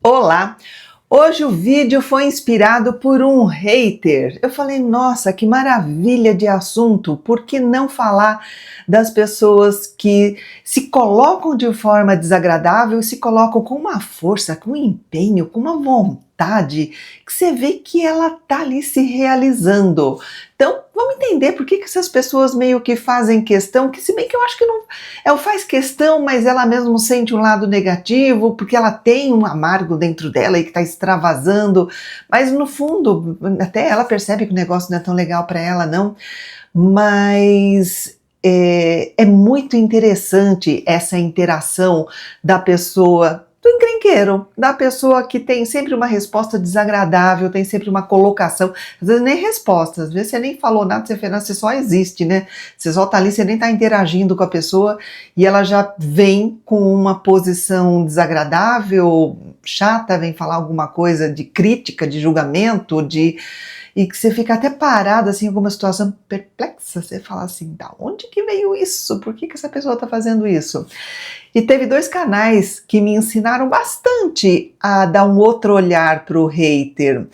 Olá! Hoje o vídeo foi inspirado por um hater. Eu falei, nossa, que maravilha de assunto, por que não falar das pessoas que se colocam de forma desagradável e se colocam com uma força, com um empenho, com uma vontade, que você vê que ela tá ali se realizando. Então, vamos entender por que essas pessoas meio que fazem questão, que se bem que eu acho que não, ela faz questão, mas ela mesmo sente um lado negativo, porque ela tem um amargo dentro dela e que está extravasando, mas no fundo, até ela percebe que o negócio não é tão legal para ela, não. Mas é muito interessante essa interação da pessoa, do encrenqueiro, da pessoa que tem sempre uma resposta desagradável, tem sempre uma colocação, às vezes nem resposta, às vezes você nem falou nada, você só existe, né? Você só tá ali, você nem tá interagindo com a pessoa e ela já vem com uma posição desagradável, chata, vem falar alguma coisa de crítica, de julgamento, e que você fica até parado assim, em alguma situação perplexa, você fala assim, da onde que veio isso? Por que essa pessoa está fazendo isso? E teve dois canais que me ensinaram bastante a dar um outro olhar para o hater.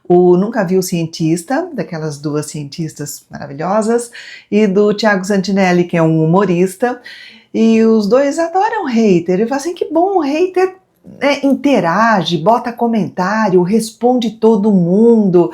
O Nunca Vi o Cientista, daquelas duas cientistas maravilhosas, e do Thiago Santinelli, que é um humorista, e os dois adoram hater. Eu falo assim, que bom, o hater interage, bota comentário, responde todo mundo,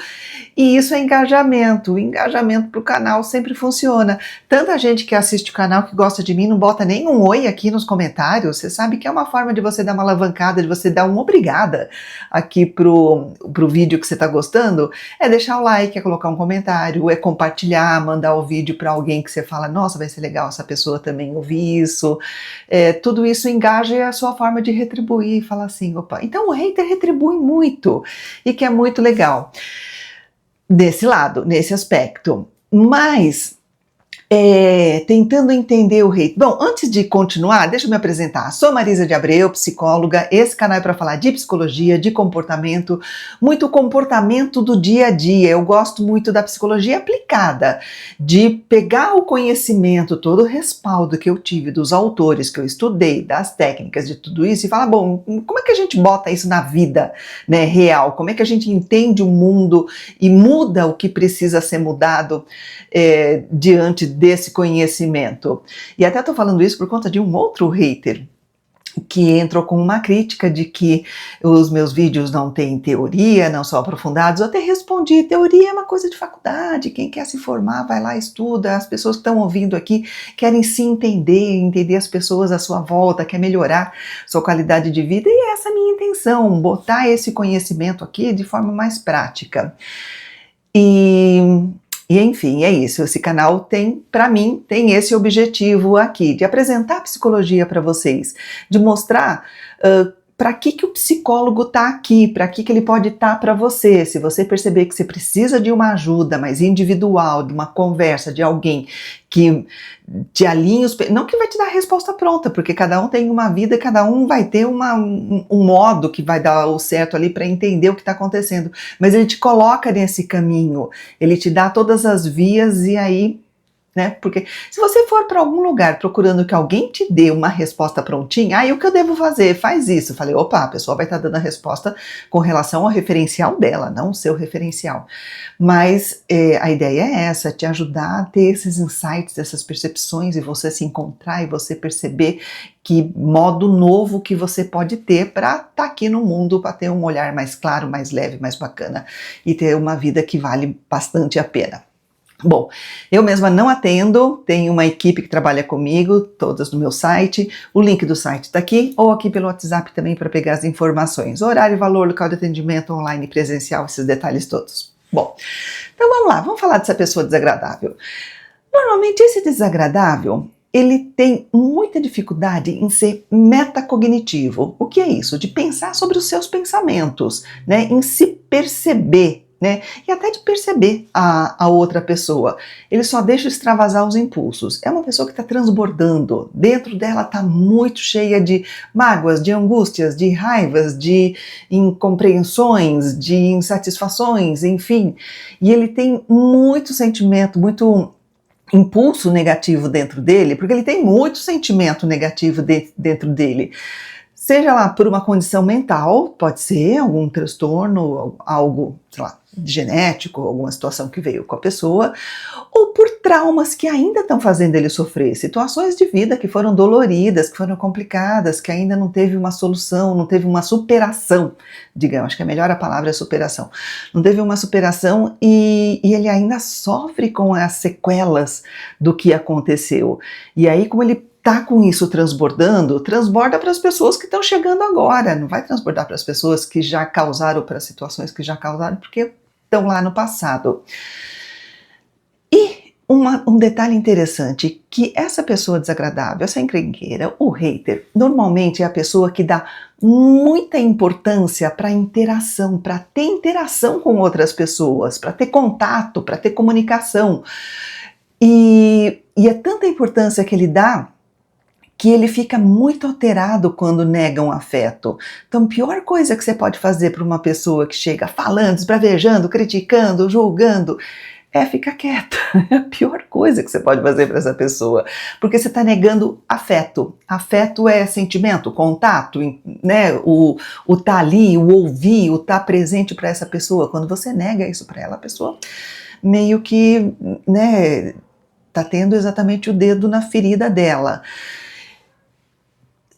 e isso é engajamento. O engajamento para o canal sempre funciona. Tanta gente que assiste o canal, que gosta de mim, não bota nem um oi aqui nos comentários. Você sabe que é uma forma de você dar uma alavancada, de você dar uma obrigada aqui pro vídeo que você está gostando, é deixar o like, é colocar um comentário, é compartilhar, mandar o vídeo para alguém que você fala, nossa, vai ser legal essa pessoa também ouvir isso. Tudo isso engaja e é a sua forma de retribuir, falar assim, opa, então o hater retribui muito, e que é muito legal desse lado, nesse aspecto. Mas tentando entender o hate. Bom, antes de continuar, deixa eu me apresentar. Sou Marisa de Abreu, psicóloga. Esse canal é para falar de psicologia, de comportamento, muito comportamento do dia a dia. Eu gosto muito da psicologia aplicada, de pegar o conhecimento, todo o respaldo que eu tive dos autores que eu estudei, das técnicas, de tudo isso, e falar, bom, como é que a gente bota isso na vida, né, real? Como é que a gente entende o mundo e muda o que precisa ser mudado diante desse conhecimento? E até estou falando isso por conta de um outro hater que entrou com uma crítica de que os meus vídeos não têm teoria, não são aprofundados. Eu até respondi, teoria é uma coisa de faculdade, quem quer se formar vai lá, estuda, as pessoas que estão ouvindo aqui querem se entender as pessoas à sua volta, quer melhorar sua qualidade de vida, e essa é a minha intenção, botar esse conhecimento aqui de forma mais prática. E enfim, é isso. Esse canal tem, para mim, tem esse objetivo aqui, de apresentar a psicologia para vocês, de mostrar para que o psicólogo está aqui, para que ele pode estar para você. Se você perceber que você precisa de uma ajuda mais individual, de uma conversa, de alguém que te alinhe os... Não que vai te dar a resposta pronta, porque cada um tem uma vida, cada um vai ter um modo que vai dar o certo ali para entender o que está acontecendo. Mas ele te coloca nesse caminho, ele te dá todas as vias e aí... né? Porque se você for para algum lugar procurando que alguém te dê uma resposta prontinha, o que eu devo fazer? Faz isso. Eu falei, opa, a pessoa vai estar dando a resposta com relação ao referencial dela, não o seu referencial. Mas a ideia é essa, te ajudar a ter esses insights, essas percepções, e você se encontrar e você perceber que modo novo que você pode ter para estar aqui no mundo, para ter um olhar mais claro, mais leve, mais bacana, e ter uma vida que vale bastante a pena. Bom, eu mesma não atendo, tenho uma equipe que trabalha comigo, todas no meu site, o link do site está aqui, ou aqui pelo WhatsApp também para pegar as informações, horário, valor, local de atendimento, online, presencial, esses detalhes todos. Bom, então vamos lá, vamos falar dessa pessoa desagradável. Normalmente esse desagradável, ele tem muita dificuldade em ser metacognitivo. O que é isso? De pensar sobre os seus pensamentos, né? Em se perceber, né? E até de perceber a outra pessoa. Ele só deixa extravasar os impulsos. É uma pessoa que está transbordando. Dentro dela está muito cheia de mágoas, de angústias, de raivas, de incompreensões, de insatisfações, enfim. E ele tem muito sentimento, muito impulso negativo dentro dele, porque ele tem muito sentimento negativo dentro dele. seja lá por uma condição mental, pode ser algum transtorno, algo, sei lá, genético, alguma situação que veio com a pessoa, ou por traumas que ainda estão fazendo ele sofrer, situações de vida que foram doloridas, que foram complicadas, que ainda não teve uma solução, não teve uma superação, digamos, acho que a melhor palavra é superação, não teve uma superação e ele ainda sofre com as sequelas do que aconteceu. E aí, como ele tá com isso transbordando, transborda para as pessoas que estão chegando agora, não vai transbordar para as pessoas que já causaram, para situações que já causaram, porque estão lá no passado. E um detalhe interessante, que essa pessoa desagradável, essa encrenqueira, o hater, normalmente é a pessoa que dá muita importância para interação, para ter interação com outras pessoas, para ter contato, para ter comunicação. E é tanta importância que ele dá, que ele fica muito alterado quando nega um afeto. Então, a pior coisa que você pode fazer para uma pessoa que chega falando, esbravejando, criticando, julgando, é ficar quieta. É a pior coisa que você pode fazer para essa pessoa, porque você está negando afeto. Afeto é sentimento, contato, né? O tá ali, o ouvir, o tá presente para essa pessoa. Quando você nega isso para ela, a pessoa meio que, né, tá tendo exatamente o dedo na ferida dela.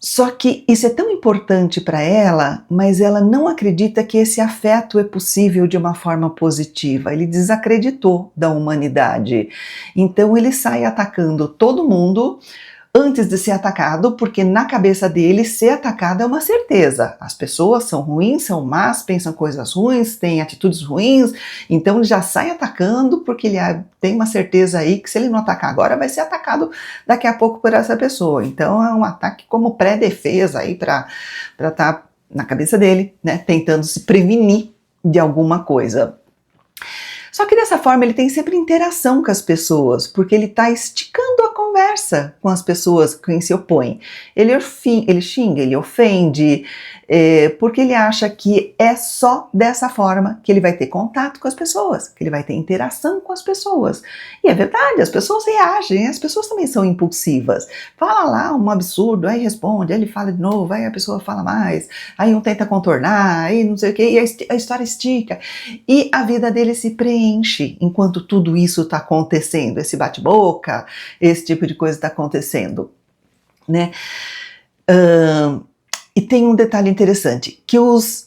Só que isso é tão importante para ela, mas ela não acredita que esse afeto é possível de uma forma positiva. Ele desacreditou da humanidade. Então ele sai atacando todo mundo antes de ser atacado, porque na cabeça dele ser atacado é uma certeza. As pessoas são ruins, são más, pensam coisas ruins, têm atitudes ruins, então ele já sai atacando porque ele tem uma certeza aí que se ele não atacar agora vai ser atacado daqui a pouco por essa pessoa. Então é um ataque como pré-defesa aí para estar na cabeça dele, né, tentando se prevenir de alguma coisa. Só que dessa forma ele tem sempre interação com as pessoas, porque ele está esticando a conversa com as pessoas com quem se opõe. Ele xinga, ele ofende, porque ele acha que é só dessa forma que ele vai ter contato com as pessoas, que ele vai ter interação com as pessoas. E é verdade, as pessoas reagem, as pessoas também são impulsivas. Fala lá um absurdo, aí responde, aí ele fala de novo, aí a pessoa fala mais, aí um tenta contornar, aí não sei o que, e a história estica. E a vida dele se preenche enquanto tudo isso está acontecendo, esse bate-boca, esse tipo de coisa está acontecendo, né? E tem um detalhe interessante, que os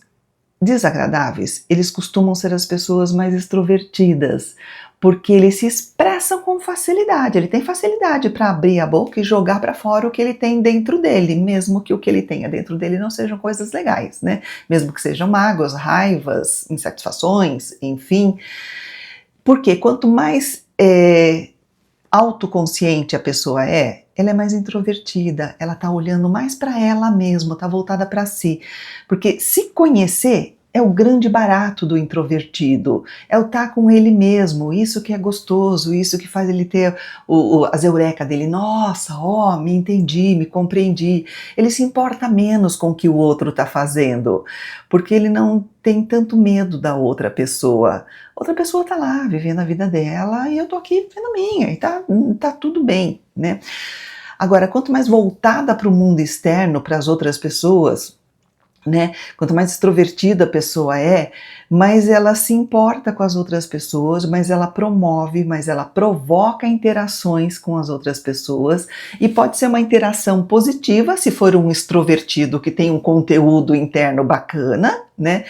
desagradáveis, eles costumam ser as pessoas mais extrovertidas, porque eles se expressam com facilidade, ele tem facilidade para abrir a boca e jogar para fora o que ele tem dentro dele, mesmo que o que ele tenha dentro dele não sejam coisas legais, né? Mesmo que sejam mágoas, raivas, insatisfações, enfim. Porque quanto mais autoconsciente a pessoa ela é mais introvertida, ela tá olhando mais para ela mesma, tá voltada para si. Porque se conhecer é o grande barato do introvertido, é o estar com ele mesmo, isso que é gostoso, isso que faz ele ter as eureka dele, nossa, me entendi, me compreendi. Ele se importa menos com o que o outro está fazendo, porque ele não tem tanto medo da outra pessoa. Outra pessoa tá lá, vivendo a vida dela, e eu tô aqui vivendo a minha, e tá tudo bem, né? Agora, quanto mais voltada para o mundo externo, para as outras pessoas, né? Quanto mais extrovertida a pessoa mais ela se importa com as outras pessoas, mais ela promove, mais ela provoca interações com as outras pessoas, e pode ser uma interação positiva se for um extrovertido que tem um conteúdo interno bacana, né?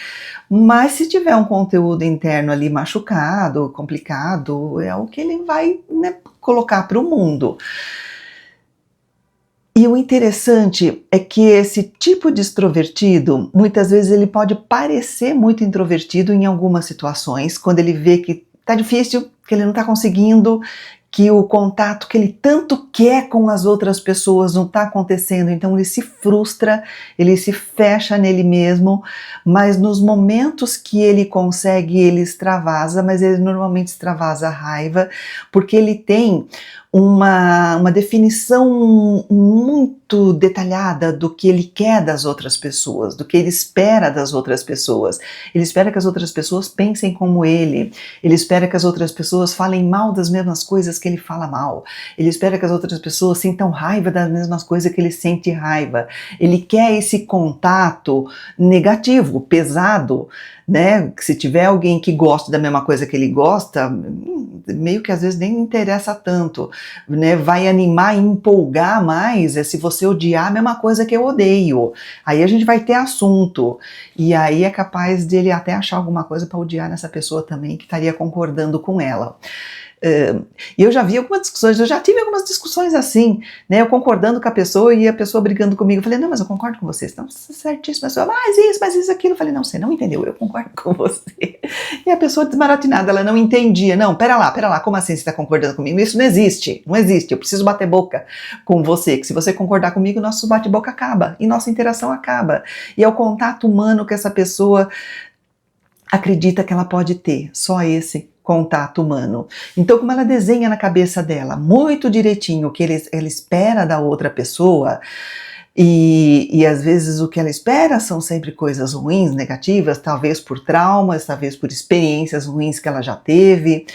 Mas se tiver um conteúdo interno ali machucado, complicado, é o que ele vai, né, colocar para o mundo. E o interessante é que esse tipo de extrovertido, muitas vezes ele pode parecer muito introvertido em algumas situações, quando ele vê que tá difícil, que ele não tá conseguindo, que o contato que ele tanto quer com as outras pessoas não está acontecendo, então ele se frustra, ele se fecha nele mesmo, mas nos momentos que ele consegue, ele extravasa, mas ele normalmente extravasa a raiva, porque ele tem uma definição muito detalhada do que ele quer das outras pessoas, do que ele espera das outras pessoas. Ele espera que as outras pessoas pensem como ele espera que as outras pessoas falem mal das mesmas coisas que ele fala mal. Ele espera que as outras pessoas sintam raiva das mesmas coisas que ele sente raiva. Ele quer esse contato negativo, pesado, né? Que se tiver alguém que gosta da mesma coisa que ele gosta, meio que às vezes nem interessa tanto, né? Vai animar e empolgar mais se você odiar a mesma coisa que eu odeio. Aí a gente vai ter assunto. E aí é capaz de ele até achar alguma coisa para odiar nessa pessoa também, que estaria concordando com ela. E eu já vi algumas discussões, eu já tive algumas discussões assim, né, eu concordando com a pessoa e a pessoa brigando comigo. Eu falei, não, mas eu concordo com você, não, certíssimo, a pessoa, mas isso, aquilo. Eu falei, não, você não entendeu, eu concordo com você. E a pessoa desmaratinada, ela não entendia. Não, pera lá, como assim você está concordando comigo? Isso não existe, eu preciso bater boca com você, que se você concordar comigo, nosso bate-boca acaba, e nossa interação acaba. E é o contato humano que essa pessoa acredita que ela pode ter, só esse contato humano. Então, como ela desenha na cabeça dela muito direitinho o que ela espera da outra pessoa, e às vezes o que ela espera são sempre coisas ruins, negativas, talvez por traumas, talvez por experiências ruins que ela já teve.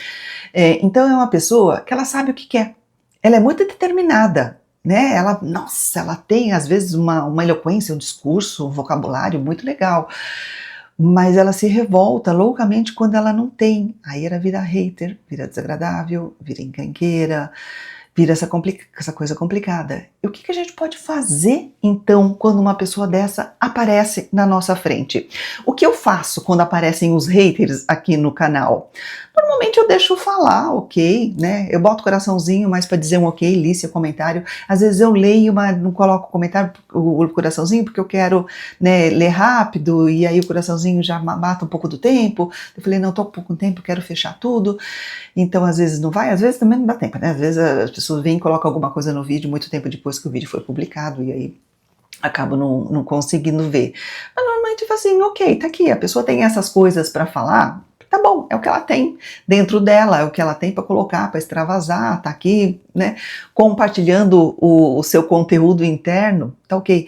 Então é uma pessoa que ela sabe o que quer. Ela é muito determinada, né? Ela tem às vezes uma eloquência, um discurso, um vocabulário muito legal. Mas ela se revolta loucamente quando ela não tem. Aí ela vira hater, vira desagradável, vira encrenqueira, vira essa coisa complicada. E o que a gente pode fazer, então, quando uma pessoa dessa aparece na nossa frente? O que eu faço quando aparecem os haters aqui no canal? Normalmente eu deixo falar, ok, né? Eu boto coraçãozinho, mas para dizer um ok, li seu comentário. Às vezes eu leio, mas não coloco o comentário, o coraçãozinho, porque eu quero, né, ler rápido, e aí o coraçãozinho já mata um pouco do tempo. Eu falei, não, tô com pouco tempo, quero fechar tudo. Então às vezes não vai, às vezes também não dá tempo, né? Às vezes as pessoas vêm e colocam alguma coisa no vídeo muito tempo depois que o vídeo foi publicado, e aí acabo não conseguindo ver. Mas normalmente eu falo assim, ok, tá aqui, a pessoa tem essas coisas para falar, tá bom, é o que ela tem dentro dela, é o que ela tem para colocar, para extravasar, tá aqui, né, compartilhando o seu conteúdo interno, tá ok.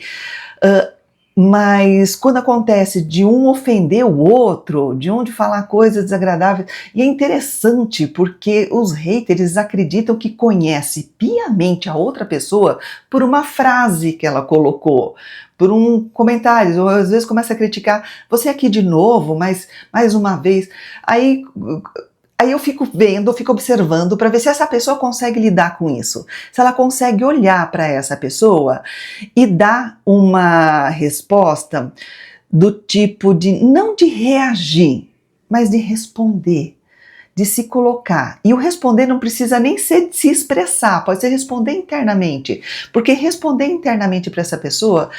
Mas quando acontece de um ofender o outro, de um de falar coisas desagradáveis, e é interessante porque os haters acreditam que conhece piamente a outra pessoa por uma frase que ela colocou, por um comentário, ou às vezes começa a criticar, você aqui de novo, mas mais uma vez, aí eu fico vendo, eu fico observando para ver se essa pessoa consegue lidar com isso. Se ela consegue olhar para essa pessoa e dar uma resposta do tipo de, não de reagir, mas de responder, de se colocar. E o responder não precisa nem ser de se expressar, pode ser responder internamente. Porque responder internamente para essa pessoa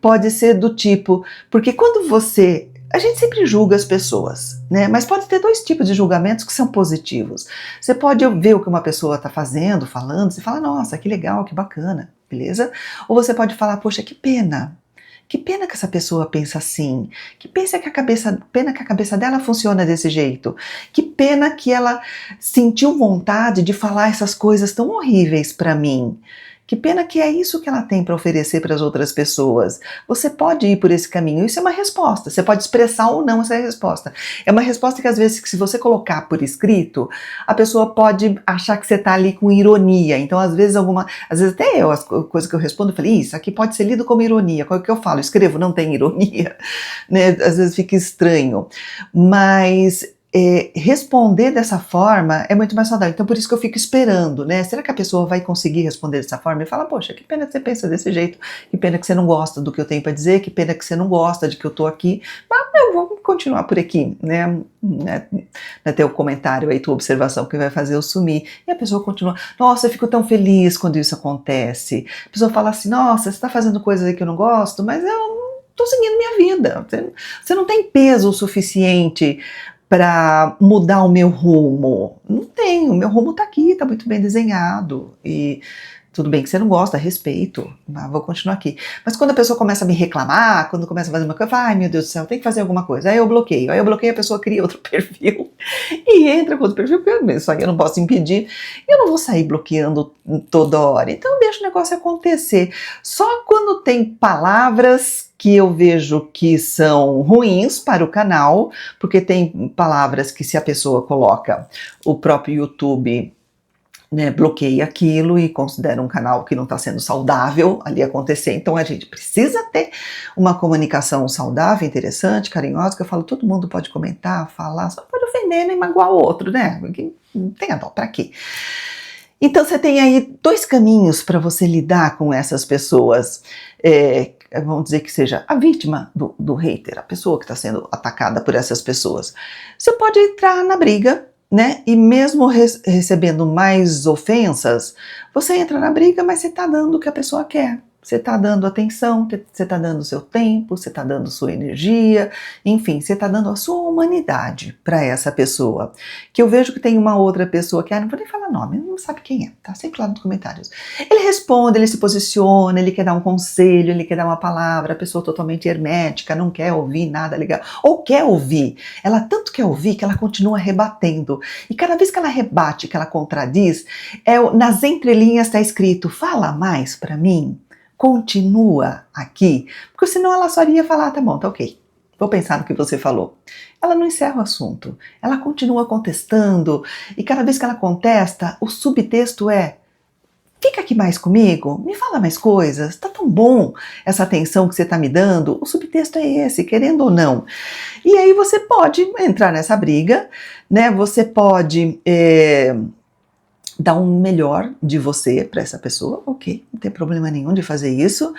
pode ser do tipo, porque quando você... A gente sempre julga as pessoas, né? Mas pode ter dois tipos de julgamentos que são positivos. Você pode ver o que uma pessoa está fazendo, falando, você fala, nossa, que legal, que bacana, beleza? Ou você pode falar, poxa, que pena que essa pessoa pensa assim, pena que a cabeça dela funciona desse jeito, que pena que ela sentiu vontade de falar essas coisas tão horríveis para mim. Que pena que é isso que ela tem para oferecer para as outras pessoas. Você pode ir por esse caminho, isso é uma resposta, você pode expressar ou não essa resposta. É uma resposta que às vezes, se você colocar por escrito, a pessoa pode achar que você está ali com ironia. Então às vezes até eu, as coisas que eu respondo, eu falei, isso aqui pode ser lido como ironia. Qual é que eu falo? Escrevo, não tem ironia, né? Às vezes fica estranho, mas... responder dessa forma é muito mais saudável. Então por isso que eu fico esperando, né? Será que a pessoa vai conseguir responder dessa forma? E fala, poxa, que pena que você pensa desse jeito, que pena que você não gosta do que eu tenho para dizer, que pena que você não gosta de que eu tô aqui, mas eu vou continuar por aqui, né? Teu comentário aí, tua observação que vai fazer eu sumir. E a pessoa continua, nossa, eu fico tão feliz quando isso acontece. A pessoa fala assim, nossa, você tá fazendo coisas aí que eu não gosto, mas eu tô seguindo minha vida. Você não tem peso o suficiente para mudar o meu rumo. Não tenho, o meu rumo tá aqui, tá muito bem desenhado, e tudo bem que você não gosta, respeito, mas vou continuar aqui. Mas quando a pessoa começa a me reclamar, quando começa a fazer uma coisa, eu falo, ai meu Deus do céu, tem que fazer alguma coisa, aí eu bloqueio, a pessoa cria outro perfil, e entra com outro perfil, porque isso aí eu não posso impedir, eu não vou sair bloqueando toda hora, então deixa o negócio acontecer. Só quando tem palavras que eu vejo que são ruins para o canal, porque tem palavras que se a pessoa coloca, o próprio YouTube né, bloqueia aquilo e considera um canal que não está sendo saudável ali acontecer. Então a gente precisa ter uma comunicação saudável, interessante, carinhosa, que eu falo, todo mundo pode comentar, falar, só pode ofender nem magoar o outro, né? Não tem a dó, pra quê? Então você tem aí 2 caminhos para você lidar com essas pessoas, vamos dizer que seja a vítima do hater, a pessoa que está sendo atacada por essas pessoas. Você pode entrar na briga, né? E mesmo recebendo mais ofensas, você entra na briga, mas você está dando o que a pessoa quer. Você está dando atenção, você está dando o seu tempo, você está dando sua energia, enfim, você está dando a sua humanidade para essa pessoa. Que eu vejo que tem uma outra pessoa que, não vou nem falar nome, não sabe quem é, tá sempre lá nos comentários. Ele responde, ele se posiciona, ele quer dar um conselho, ele quer dar uma palavra, a pessoa totalmente hermética, não quer ouvir nada legal, ou quer ouvir, ela tanto quer ouvir que ela continua rebatendo. E cada vez que ela rebate, que ela contradiz, nas entrelinhas está escrito, fala mais para mim. Continua aqui, porque senão ela só iria falar, tá bom, tá ok, vou pensar no que você falou. Ela não encerra o assunto, ela continua contestando, e cada vez que ela contesta, o subtexto é, fica aqui mais comigo, me fala mais coisas, tá tão bom essa atenção que você tá me dando, o subtexto é esse, querendo ou não. E aí você pode entrar nessa briga, né, você pode dar um melhor de você para essa pessoa, ok, não tem problema nenhum de fazer isso.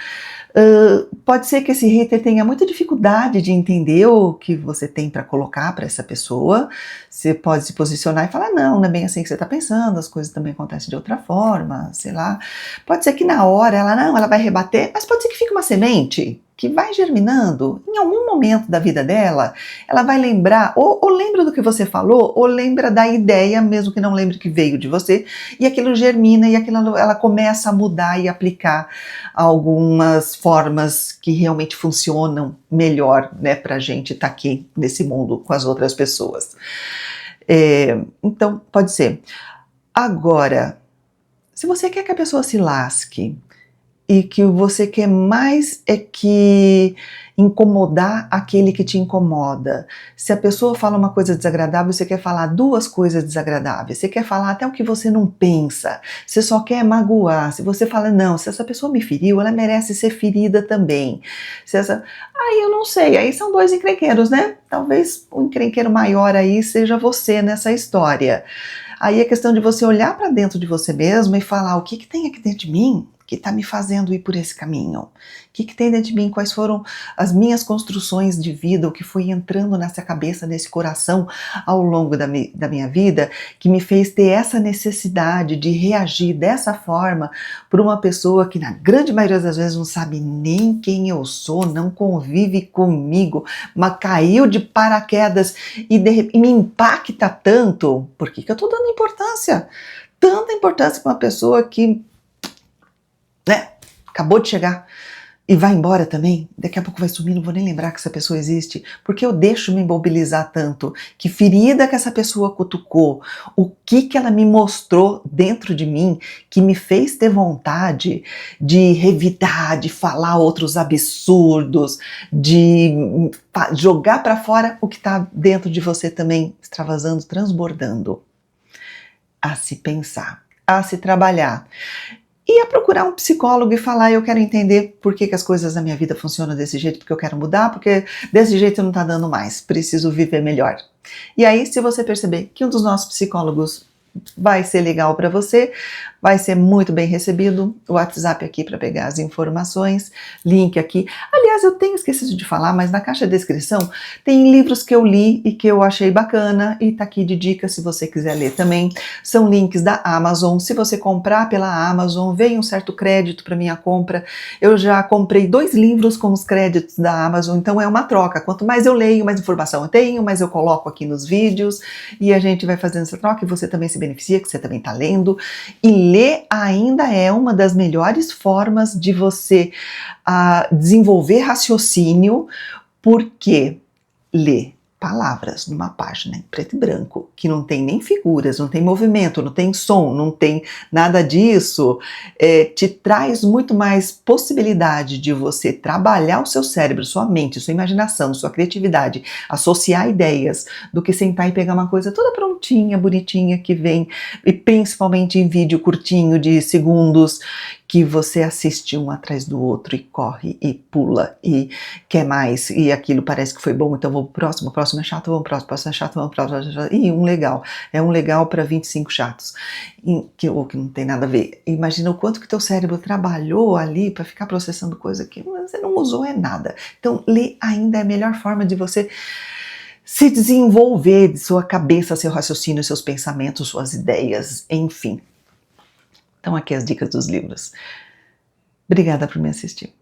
Pode ser que esse hater tenha muita dificuldade de entender o que você tem para colocar para essa pessoa. Você pode se posicionar e falar, não é bem assim que você está pensando, as coisas também acontecem de outra forma, sei lá. Pode ser que na hora ela vai rebater, mas pode ser que fique uma semente que vai germinando, em algum momento da vida dela, ela vai lembrar, ou lembra do que você falou, ou lembra da ideia, mesmo que não lembre que veio de você, e aquilo germina, e aquilo ela começa a mudar e aplicar algumas formas que realmente funcionam melhor, né, pra gente estar aqui nesse mundo com as outras pessoas. Então, pode ser. Agora, se você quer que a pessoa se lasque, e que você quer mais é que incomodar aquele que te incomoda. Se a pessoa fala uma coisa desagradável, você quer falar 2 coisas desagradáveis, você quer falar até o que você não pensa, você só quer magoar. Se você fala, não, se essa pessoa me feriu, ela merece ser ferida também. Aí eu não sei, aí são 2 encrenqueiros, né? Talvez o encrenqueiro maior aí seja você nessa história. Aí é questão de você olhar para dentro de você mesmo e falar, o que tem aqui dentro de mim que está me fazendo ir por esse caminho? O que tem dentro de mim? Quais foram as minhas construções de vida, o que foi entrando nessa cabeça, nesse coração ao longo da minha vida, que me fez ter essa necessidade de reagir dessa forma por uma pessoa que na grande maioria das vezes não sabe nem quem eu sou, não convive comigo, mas caiu de paraquedas e me impacta tanto. Por que eu estou dando importância? Tanta importância para uma pessoa que, né, acabou de chegar e vai embora também, daqui a pouco vai sumir, não vou nem lembrar que essa pessoa existe, porque eu deixo me mobilizar tanto, que ferida que essa pessoa cutucou, o que ela me mostrou dentro de mim, que me fez ter vontade de revidar, de falar outros absurdos, de jogar para fora o que está dentro de você também, extravasando, transbordando. A se pensar, a se trabalhar. E a procurar um psicólogo e falar, eu quero entender por que as coisas na minha vida funcionam desse jeito, porque eu quero mudar, porque desse jeito não está dando mais, preciso viver melhor. E aí, se você perceber que um dos nossos psicólogos vai ser legal para você, vai ser muito bem recebido, o WhatsApp aqui para pegar as informações, link aqui. Aliás, eu tenho esquecido de falar, mas na caixa de descrição tem livros que eu li e que eu achei bacana e tá aqui de dica se você quiser ler também. São links da Amazon. Se você comprar pela Amazon, vem um certo crédito para minha compra. Eu já comprei 2 livros com os créditos da Amazon, então é uma troca. Quanto mais eu leio, mais informação eu tenho, mais eu coloco aqui nos vídeos e a gente vai fazendo essa troca e você também se beneficia, que você também tá lendo. E ler ainda é uma das melhores formas de você desenvolver raciocínio, porque ler palavras numa página em preto e branco, que não tem nem figuras, não tem movimento, não tem som, não tem nada disso, te traz muito mais possibilidade de você trabalhar o seu cérebro, sua mente, sua imaginação, sua criatividade, associar ideias, do que sentar e pegar uma coisa toda prontinha, bonitinha, que vem, e principalmente em vídeo curtinho de segundos, que você assiste um atrás do outro e corre e pula e quer mais, e aquilo parece que foi bom, então vou pro próximo, o próximo é chato, vamos pro próximo, o próximo é chato, vamos pro próximo, e um legal, é um legal para 25 chatos, ou que não tem nada a ver. Imagina o quanto que teu cérebro trabalhou ali para ficar processando coisa que você não usou nada. Então, ler ainda é a melhor forma de você se desenvolver, de sua cabeça, seu raciocínio, seus pensamentos, suas ideias, enfim. Então aqui as dicas dos livros. Obrigada por me assistir.